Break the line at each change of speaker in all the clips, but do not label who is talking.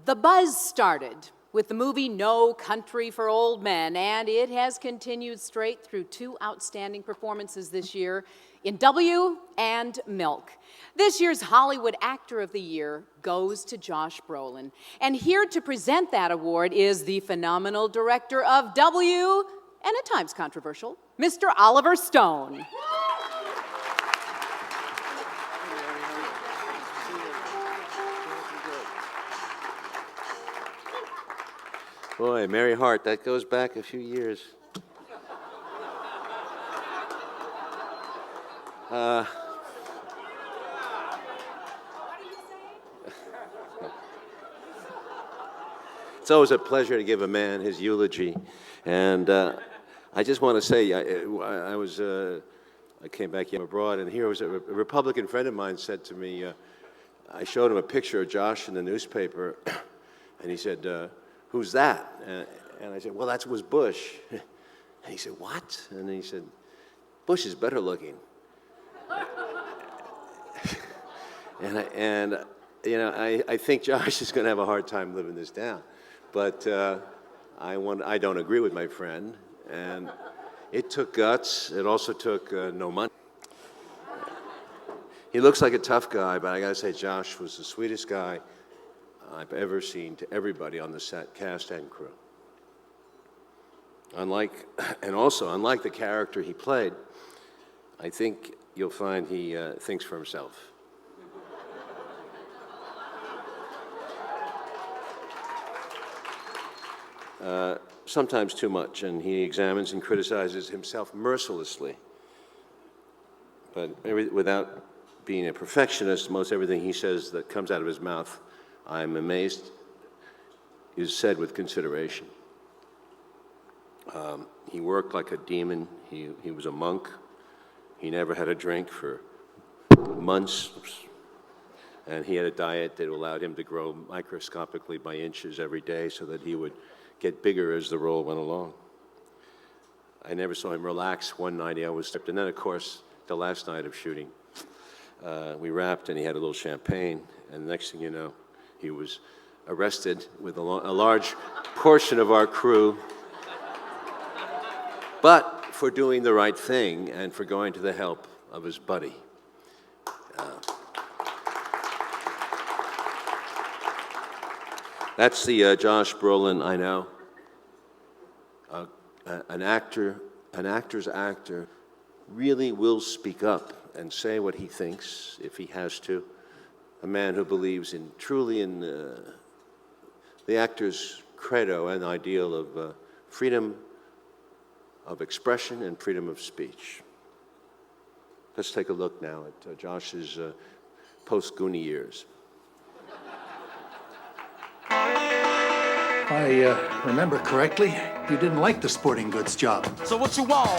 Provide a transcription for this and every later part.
The buzz started with the movie No Country for Old Men, and it has continued straight through two outstanding performances this year in W and Milk. This year's Hollywood Actor of the Year goes to Josh Brolin. And here to present that award is the phenomenal director of W, and at times controversial, Mr. Oliver Stone.
Boy, Mary Hart, that goes back a few years. It's always a pleasure to give a man his eulogy, and I just want to say, I came back from abroad, and here was a Republican friend of mine said to me, I showed him a picture of Josh in the newspaper, and he said, "Who's that?" And I said, "Well, that was Bush." And he said, "What?" And he said, "Bush is better looking." and I think Josh is going to have a hard time living this down. But I don't agree with my friend, and it took guts. It also took no money. He looks like a tough guy, but I got to say, Josh was the sweetest guy I've ever seen to everybody on the set, cast and crew. Unlike the character he played, I think you'll find he thinks for himself. Sometimes too much, and he examines and criticizes himself mercilessly. But without being a perfectionist, most everything he says that comes out of his mouth, I'm amazed, is said with consideration. He worked like a demon. He was a monk. He never had a drink for months. And he had a diet that allowed him to grow microscopically by inches every day so that he would get bigger as the role went along. I never saw him relax one night. He always stepped. And then, of course, the last night of shooting, we wrapped and he had a little champagne. And the next thing you know, he was arrested with a large portion of our crew, but for doing the right thing and for going to the help of his buddy. That's the Josh Brolin I know. An actor's actor really will speak up and say what he thinks if he has to. A man who believes truly in the actor's credo and ideal of freedom of expression and freedom of speech. Let's take a look now at Josh's post-Goonie years.
If I remember correctly, you didn't like the sporting goods job.
So what you want?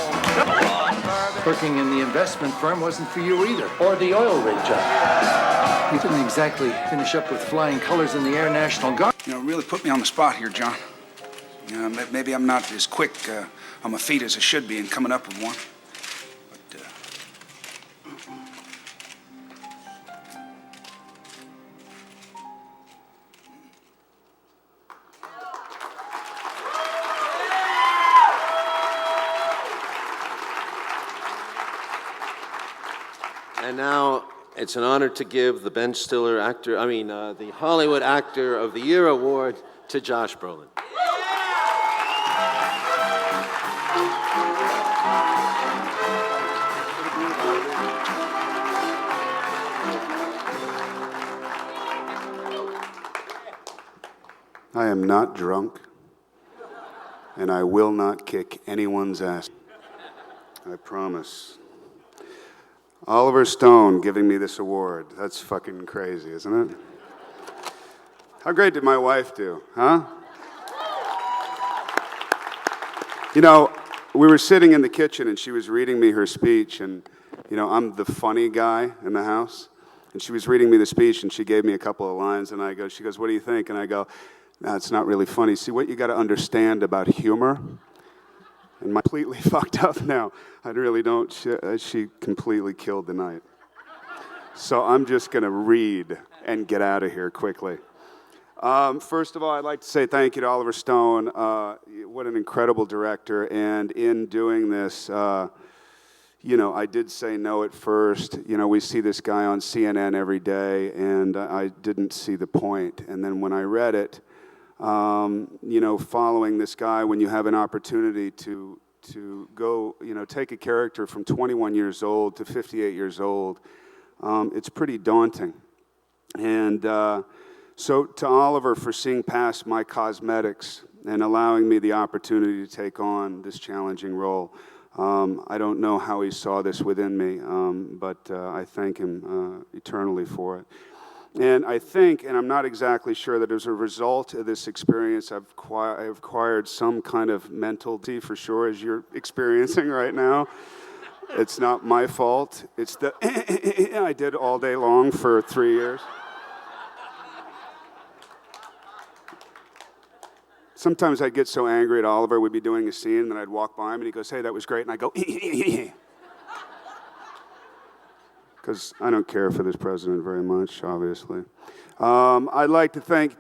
Working in the investment firm wasn't for you either. Or the oil rig job. You didn't exactly finish up with flying colors in the Air National Guard.
You know, really put me on the spot here, John. You know, maybe I'm not as quick on my feet as I should be in coming up with one. But,
And now it's an honor to give the Ben Stiller the Hollywood Actor of the Year award to Josh Brolin.
I am not drunk, and I will not kick anyone's ass. I promise. Oliver Stone giving me this award. That's fucking crazy, isn't it? How great did my wife do, huh? You know, we were sitting in the kitchen and she was reading me her speech, and, you know, I'm the funny guy in the house. And she was reading me the speech and she gave me a couple of lines, and she goes, "What do you think?" And I go, "No, it's not really funny. See, what you got to understand about humor," and I'm completely fucked up now. I really don't. She completely killed the night. So I'm just going to read and get out of here quickly. First of all, I'd like to say thank you to Oliver Stone. What an incredible director. And in doing this, you know, I did say no at first. You know, we see this guy on CNN every day, and I didn't see the point. And then when I read it, you know, following this guy, when you have an opportunity to go, you know, take a character from 21 years old to 58 years old, it's pretty daunting. And so to Oliver for seeing past my cosmetics and allowing me the opportunity to take on this challenging role. I don't know how he saw this within me, but I thank him eternally for it. And I think, and I'm not exactly sure, that as a result of this experience, I've acquired some kind of mentality, for sure, as you're experiencing right now. It's not my fault. It's the I did all day long for 3 years. Sometimes I'd get so angry at Oliver, we'd be doing a scene, and then I'd walk by him, and he goes, "Hey, that was great," and I go, because I don't care for this president very much, obviously. I'd like to thank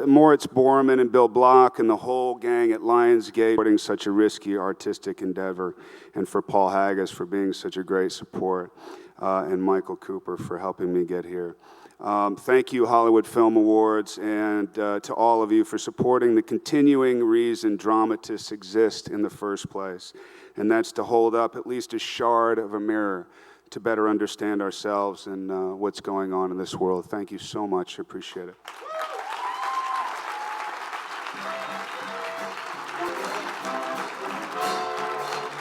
Moritz Bormann and Bill Block and the whole gang at Lionsgate for supporting such a risky artistic endeavor, and for Paul Haggis for being such a great support, and Michael Cooper for helping me get here. Thank you, Hollywood Film Awards, and to all of you for supporting the continuing reason dramatists exist in the first place, and that's to hold up at least a shard of a mirror to better understand ourselves and what's going on in this world. Thank you so much. I appreciate it.